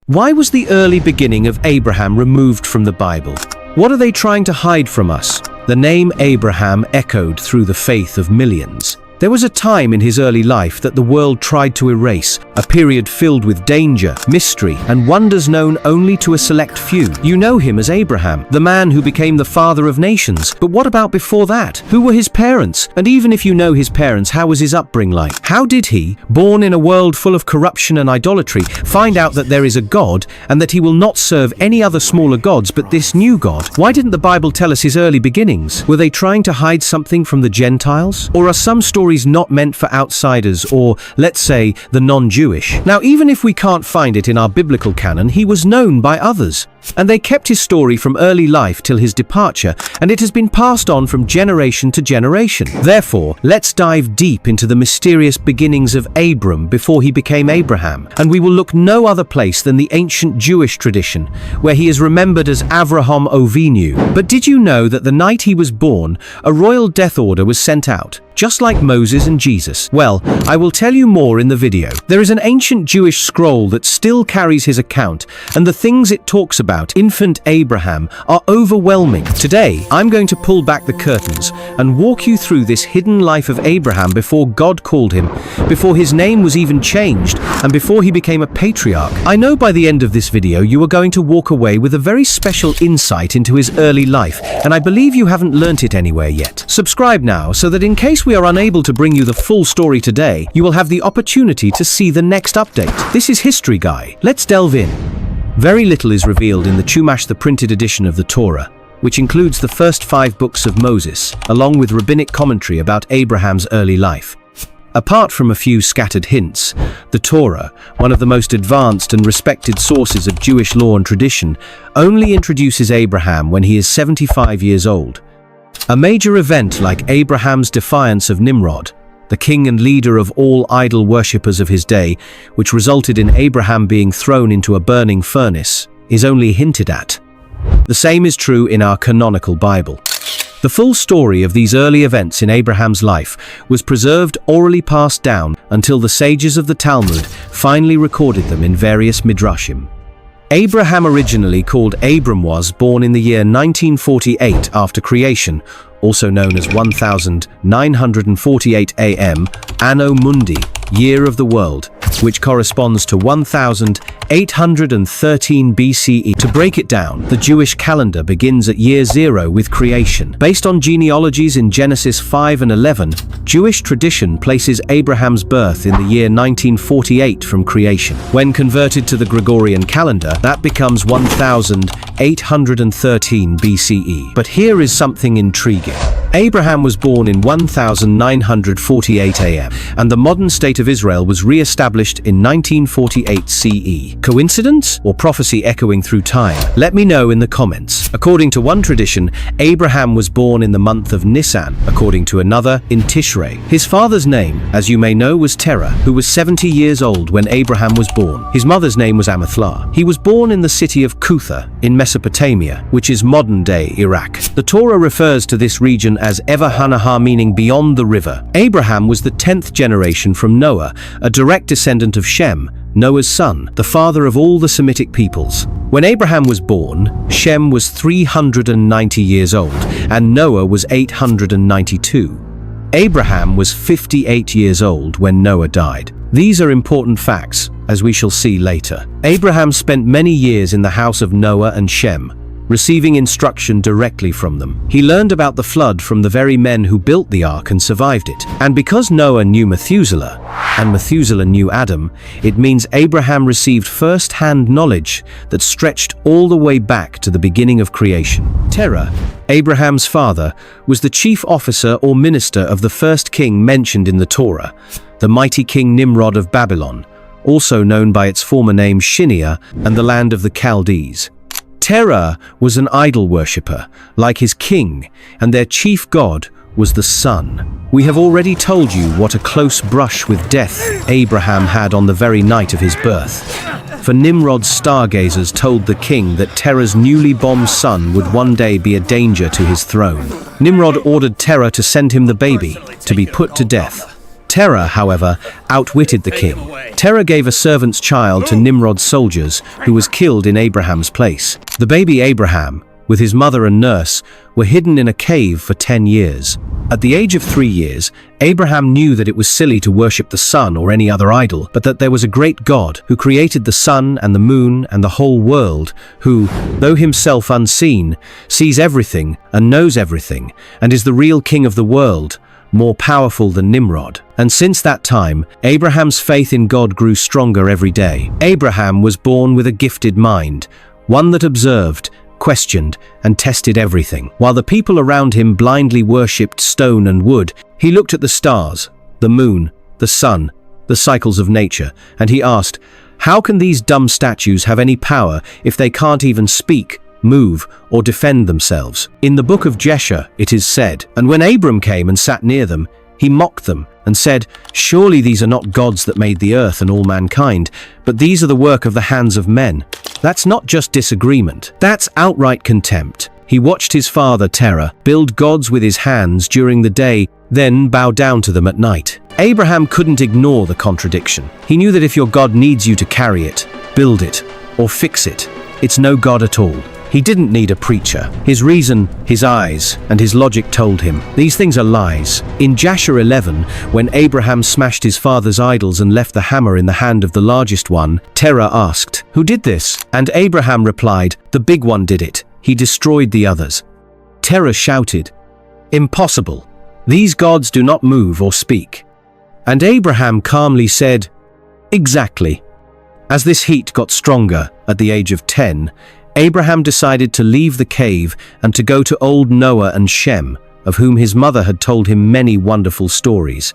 Why was the early beginning of Abraham removed from the Bible? What are they trying to hide from us? The name Abraham echoed through the faith of millions. There was a time in his early life that the world tried to erase, a period filled with danger, mystery, and wonders known only to a select few. You know him as Abraham, the man who became the father of nations. But what about before that? Who were his parents? And even if you know his parents, how was his upbringing like? How did he, born in a world full of corruption and idolatry, find out that there is a God and that he will not serve any other smaller gods but this new God? Why didn't the Bible tell us his early beginnings? Were they trying to hide something from the Gentiles? Or are some stories not meant for outsiders or, let's say, the non-Jewish? Now, even if we can't find it in our biblical canon, he was known by others. And they kept his story from early life till his departure, and it has been passed on from generation to generation. Therefore, let's dive deep into the mysterious beginnings of Abram before he became Abraham, and we will look no other place than the ancient Jewish tradition, where he is remembered as Avraham Avinu. But did you know that the night he was born, a royal death order was sent out? Just like Moses and Jesus. Well, I will tell you more in the video. There is an ancient Jewish scroll that still carries his account, and the things it talks about infant Abraham are overwhelming. Today, I'm going to pull back the curtains and walk you through this hidden life of Abraham before God called him, before his name was even changed, and before he became a patriarch. I know by the end of this video you are going to walk away with a very special insight into his early life, and I believe you haven't learnt it anywhere yet. Subscribe now so that in case we are unable to bring you the full story today, you will have the opportunity to see the next update. This is History Guy. Let's delve in. Very little is revealed in the Chumash, the printed edition of the Torah, which includes the first 5 books of Moses, along with rabbinic commentary about Abraham's early life. Apart from a few scattered hints, the Torah, one of the most advanced and respected sources of Jewish law and tradition, only introduces Abraham when he is 75 years old. A major event like Abraham's defiance of Nimrod, the king and leader of all idol worshippers of his day, which resulted in Abraham being thrown into a burning furnace, is only hinted at. The same is true in our canonical Bible. The full story of these early events in Abraham's life was preserved orally passed down until the sages of the Talmud finally recorded them in various Midrashim. Abraham, originally called Abram, was born in the year 1948 after creation, also known as 1948 AM, Anno Mundi, Year of the World, which corresponds to 1813 BCE. To break it down, the Jewish calendar begins at year 0 with creation. Based on genealogies in Genesis 5 and 11, Jewish tradition places Abraham's birth in the year 1948 from creation. When converted to the Gregorian calendar, that becomes 1813 BCE. But here is something intriguing. Abraham was born in 1948 AM, and the modern state of Israel was re-established in 1948 CE. Coincidence or prophecy echoing through time? Let me know in the comments. According to one tradition, Abraham was born in the month of Nisan, according to another, in Tishrei. His father's name, as you may know, was Terah, who was 70 years old when Abraham was born. His mother's name was Amithlah. He was born in the city of Kutha, in Mesopotamia, which is modern-day Iraq. The Torah refers to this region as Ever Hanahar, meaning beyond the river. Abraham was the 10th generation from Noah, a direct descendant of Shem, Noah's son, the father of all the Semitic peoples. When Abraham was born, Shem was 390 years old, and Noah was 892. Abraham was 58 years old when Noah died. These are important facts, as we shall see later. Abraham spent many years in the house of Noah and Shem, receiving instruction directly from them. He learned about the flood from the very men who built the ark and survived it. And because Noah knew Methuselah, and Methuselah knew Adam, it means Abraham received first-hand knowledge that stretched all the way back to the beginning of creation. Terah, Abraham's father, was the chief officer or minister of the first king mentioned in the Torah, the mighty king Nimrod of Babylon, also known by its former name Shinear, and the land of the Chaldees. Terah was an idol worshipper, like his king, and their chief god was the sun. We have already told you what a close brush with death Abraham had on the very night of his birth. For Nimrod's stargazers told the king that Terah's newly bombed son would one day be a danger to his throne. Nimrod ordered Terah to send him the baby, to be put to death. Terah, however, outwitted the king. Terah gave a servant's child to Nimrod's soldiers, who was killed in Abraham's place. The baby Abraham, with his mother and nurse, were hidden in a cave for 10 years. At the age of 3 years, Abraham knew that it was silly to worship the sun or any other idol, but that there was a great God who created the sun and the moon and the whole world, who, though himself unseen, sees everything and knows everything, and is the real king of the world, more powerful than Nimrod. And since that time, Abraham's faith in God grew stronger every day. Abraham was born with a gifted mind, one that observed, questioned, and tested everything. While the people around him blindly worshipped stone and wood, he looked at the stars, the moon, the sun, the cycles of nature, and he asked, "How can these dumb statues have any power if they can't even speak, move, or defend themselves?" In the book of Jasher, it is said, "And when Abram came and sat near them, he mocked them and said, 'Surely these are not gods that made the earth and all mankind, but these are the work of the hands of men.'" That's not just disagreement, that's outright contempt. He watched his father Terah build gods with his hands during the day, then bow down to them at night. Abraham couldn't ignore the contradiction. He knew that if your God needs you to carry it, build it, or fix it, it's no God at all. He didn't need a preacher. His reason, his eyes, and his logic told him, these things are lies. In Jasher 11, when Abraham smashed his father's idols and left the hammer in the hand of the largest one, Terah asked, "Who did this?" And Abraham replied, "The big one did it. He destroyed the others." Terah shouted, "Impossible. These gods do not move or speak." And Abraham calmly said, "Exactly." As this heat got stronger, at the age of 10, Abraham decided to leave the cave and to go to old Noah and Shem, of whom his mother had told him many wonderful stories.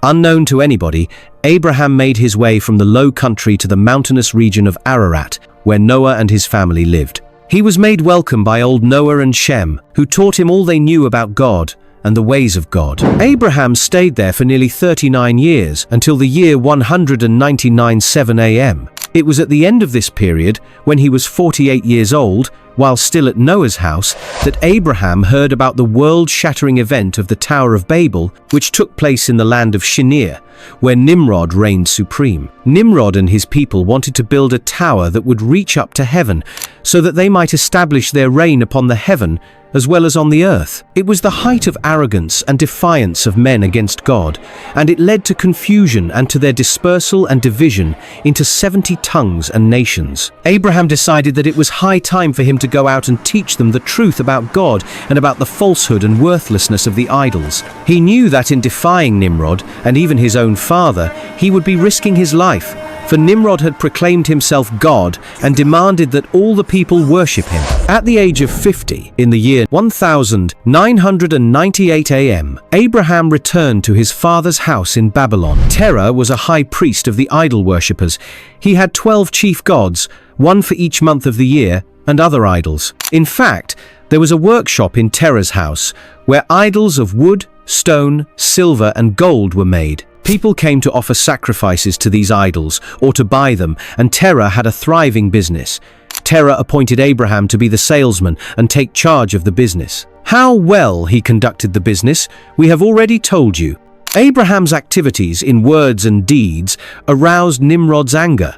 Unknown to anybody, Abraham made his way from the low country to the mountainous region of Ararat, where Noah and his family lived. He was made welcome by old Noah and Shem, who taught him all they knew about God and the ways of God. Abraham stayed there for nearly 39 years, until the year 199 7 AM. It was at the end of this period, when he was 48 years old, while still at Noah's house, that Abraham heard about the world-shattering event of the Tower of Babel, which took place in the land of Shinar, where Nimrod reigned supreme. Nimrod and his people wanted to build a tower that would reach up to heaven, so that they might establish their reign upon the heaven as well as on the earth. It was the height of arrogance and defiance of men against God, and it led to confusion and to their dispersal and division into 70 tongues and nations. Abraham decided that it was high time for him to go out and teach them the truth about God and about the falsehood and worthlessness of the idols. He knew that in defying Nimrod, and even his own father, he would be risking his life, for Nimrod had proclaimed himself God and demanded that all the people worship him. At the age of 50, in the year 1998 AM, Abraham returned to his father's house in Babylon. Terah was a high priest of the idol worshippers. He had 12 chief gods, one for each month of the year, and other idols. In fact, there was a workshop in Terah's house where idols of wood, stone, silver, and gold were made. People came to offer sacrifices to these idols or to buy them, and Terah had a thriving business. Terah appointed Abraham to be the salesman and take charge of the business. How well he conducted the business, we have already told you. Abraham's activities in words and deeds aroused Nimrod's anger.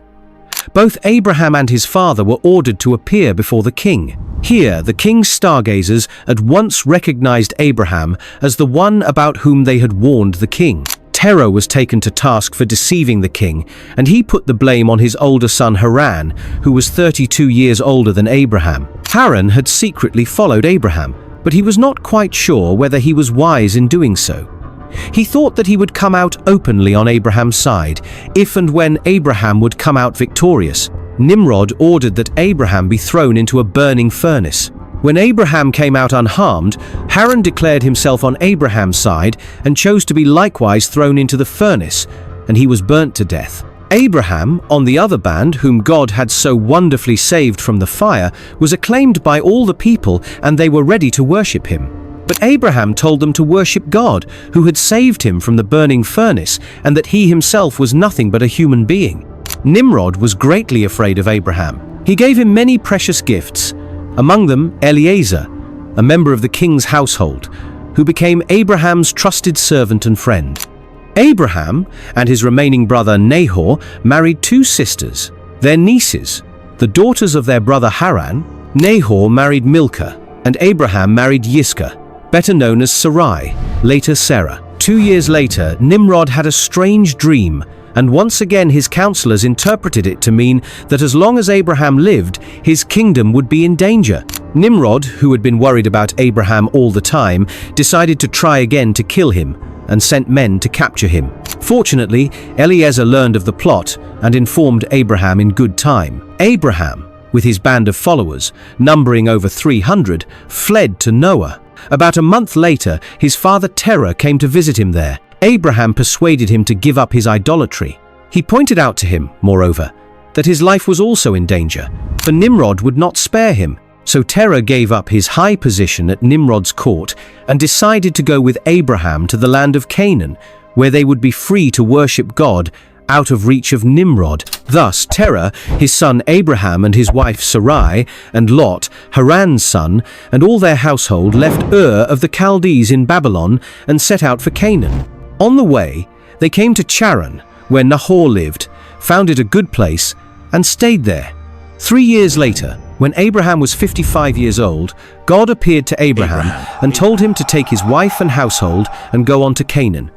Both Abraham and his father were ordered to appear before the king. Here, the king's stargazers at once recognized Abraham as the one about whom they had warned the king. Terah was taken to task for deceiving the king, and he put the blame on his older son Haran, who was 32 years older than Abraham. Haran had secretly followed Abraham, but he was not quite sure whether he was wise in doing so. He thought that he would come out openly on Abraham's side, if and when Abraham would come out victorious. Nimrod ordered that Abraham be thrown into a burning furnace. When Abraham came out unharmed, Haran declared himself on Abraham's side and chose to be likewise thrown into the furnace, and he was burnt to death. Abraham, on the other band, whom God had so wonderfully saved from the fire, was acclaimed by all the people, and they were ready to worship him. But Abraham told them to worship God, who had saved him from the burning furnace, and that he himself was nothing but a human being. Nimrod was greatly afraid of Abraham. He gave him many precious gifts, among them Eliezer, a member of the king's household, who became Abraham's trusted servant and friend. Abraham and his remaining brother Nahor married two sisters, their nieces, the daughters of their brother Haran. Nahor married Milcah, and Abraham married Yiscah, better known as Sarai, later Sarah. 2 years later, Nimrod had a strange dream, and once again his counselors interpreted it to mean that as long as Abraham lived, his kingdom would be in danger. Nimrod, who had been worried about Abraham all the time, decided to try again to kill him, and sent men to capture him. Fortunately, Eliezer learned of the plot and informed Abraham in good time. Abraham, with his band of followers, numbering over 300, fled to Noah. About a month later, his father Terah came to visit him there. Abraham persuaded him to give up his idolatry. He pointed out to him, moreover, that his life was also in danger, for Nimrod would not spare him. So Terah gave up his high position at Nimrod's court and decided to go with Abraham to the land of Canaan, where they would be free to worship God out of reach of Nimrod. Thus Terah, his son Abraham and his wife Sarai, and Lot, Haran's son, and all their household left Ur of the Chaldees in Babylon and set out for Canaan. On the way, they came to Charan, where Nahor lived, found it a good place, and stayed there. 3 years later, when Abraham was 55 years old, God appeared to Abraham and told him to take his wife and household and go on to Canaan.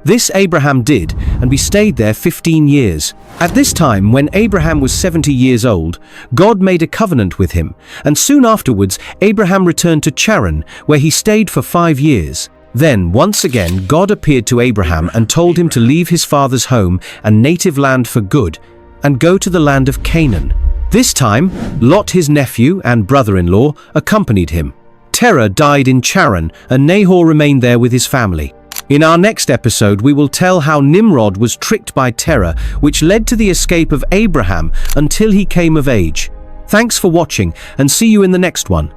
This Abraham did, and we stayed there 15 years. At this time, when Abraham was 70 years old, God made a covenant with him, and soon afterwards Abraham returned to Charan, where he stayed for 5 years. Then, once again, God appeared to Abraham and told him to leave his father's home and native land for good, and go to the land of Canaan. This time, Lot, his nephew and brother-in-law, accompanied him. Terah died in Charan, and Nahor remained there with his family. In our next episode, we will tell how Nimrod was tricked by Terah, which led to the escape of Abraham until he came of age. Thanks for watching, and see you in the next one.